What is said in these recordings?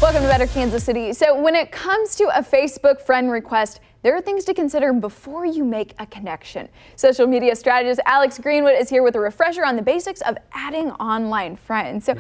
Welcome to Better Kansas City. So when it comes to a Facebook friend request, there are things to consider before you make a connection. Social media strategist Alex Greenwood is here with a refresher on the basics of adding online friends. So,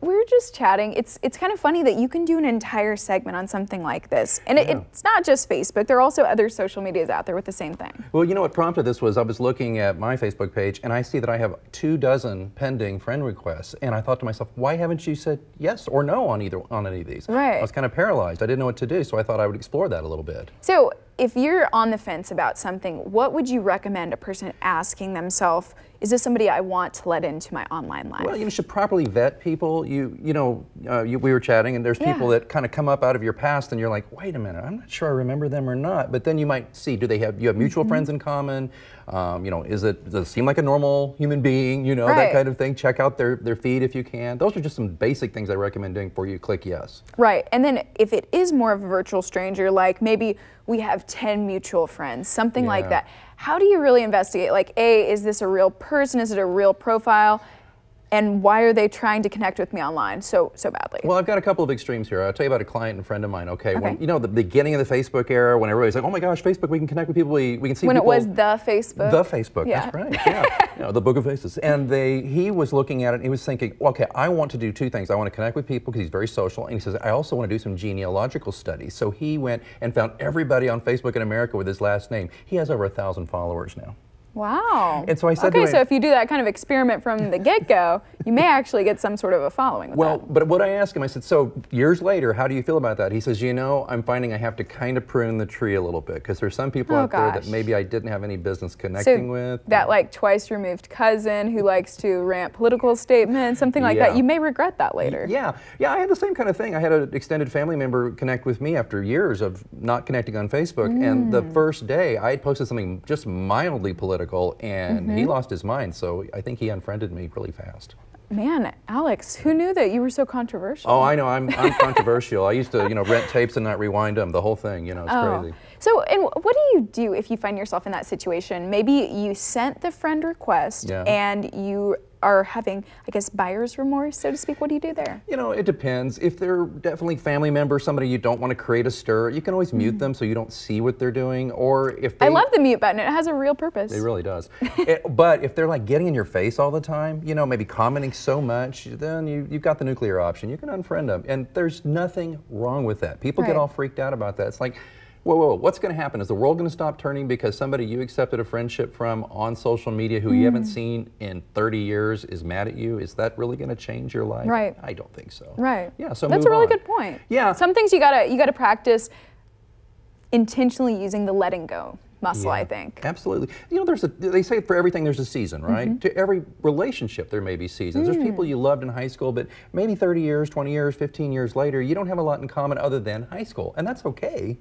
we were just chatting. It's kind of funny that you can do an entire segment on something like this. And it's not just Facebook. There are also other social medias out there with the same thing. Well, what prompted this was I was looking at my Facebook page and I see that I have 24 pending friend requests. And I thought to myself, why haven't you said yes or no on any of these? Right. I was kind of paralyzed. I didn't know what to do, so I thought I would explore that a little bit. So if you're on the fence about something, what would you recommend a person asking themselves, is this somebody I want to let into my online life? Well, you should properly vet people. We were chatting, and there's people that kind of come up out of your past, and you're like, wait a minute, I'm not sure I remember them or not. But then you might see, you have mutual friends in common? Does it seem like a normal human being? That kind of thing. Check out their feed if you can. Those are just some basic things I recommend doing before you click yes. Right, and then if it is more of a virtual stranger, like maybe we have 10 mutual friends, something like that. How do you really investigate? Like, A, is this a real person? Is it a real profile? And why are they trying to connect with me online so badly? Well, I've got a couple of extremes here. I'll tell you about a client and friend of mine. Okay. When, the beginning of the Facebook era, when everybody's like, oh my gosh, Facebook, we can connect with people, we can see when people. When it was the Facebook? The Facebook, that's right, yeah. The Book of Faces. And he was looking at it and he was thinking, okay, I want to do two things. I want to connect with people because he's very social, and he says, I also want to do some genealogical studies. So he went and found everybody on Facebook in America with his last name. He has over 1,000 followers now. Wow. And so I said to him, so if you do that kind of experiment from the get-go, you may actually get some sort of a following with that. But what I asked him, I said, so years later, how do you feel about that? He says, I'm finding I have to kind of prune the tree a little bit because there's some people out there that maybe I didn't have any business connecting with. That like twice removed cousin who likes to rant political statements, something like that, you may regret that later. Yeah, I had the same kind of thing. I had an extended family member connect with me after years of not connecting on Facebook, and the first day I had posted something just mildly political, and he lost his mind, so I think he unfriended me really fast. Man, Alex, who knew that you were so controversial? Oh, I know, I'm controversial. I used to, rent tapes and not rewind them, the whole thing, it's crazy. So, and what do you do if you find yourself in that situation? Maybe you sent the friend request and you are having, I guess, buyer's remorse, so to speak. What do you do there? It depends. If they're definitely family members, somebody you don't want to create a stir, you can always mute them so you don't see what they're doing. Or if they, I love the mute button. It has a real purpose. It really does. But if they're like getting in your face all the time, maybe commenting so much, then you've got the nuclear option. You can unfriend them. And there's nothing wrong with that. People get all freaked out about that. It's like, whoa, what's going to happen? Is the world going to stop turning because somebody you accepted a friendship from on social media who you haven't seen in 30 years is mad at you? Is that really going to change your life? Right. I don't think so. Right. Yeah, so that's a really good point. Yeah. Some things you gotta practice intentionally using the letting go muscle, I think. Absolutely. They say for everything there's a season, right? To every relationship there may be seasons. There's people you loved in high school, but maybe 30 years, 20 years, 15 years later, you don't have a lot in common other than high school, and that's okay.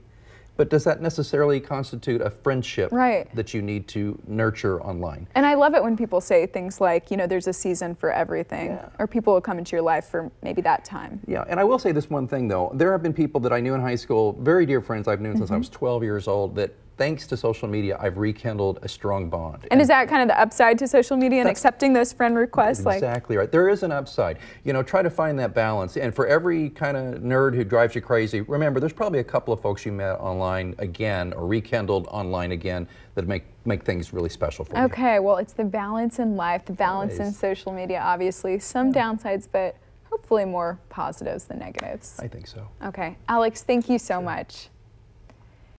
But does that necessarily constitute a friendship that you need to nurture online? And I love it when people say things like, there's a season for everything, or people will come into your life for maybe that time. Yeah, and I will say this one thing though. There have been people that I knew in high school, very dear friends I've known since I was 12 years old, that thanks to social media, I've rekindled a strong bond. And is that kind of the upside to social media and accepting those friend requests? Exactly right. There is an upside. Try to find that balance. And for every kind of nerd who drives you crazy, remember, there's probably a couple of folks you met online again or rekindled online again that make things really special for you. Okay, well, it's the balance in life, the balance in social media, obviously. Some downsides, but hopefully more positives than negatives. I think so. Okay. Alex, thank you so much.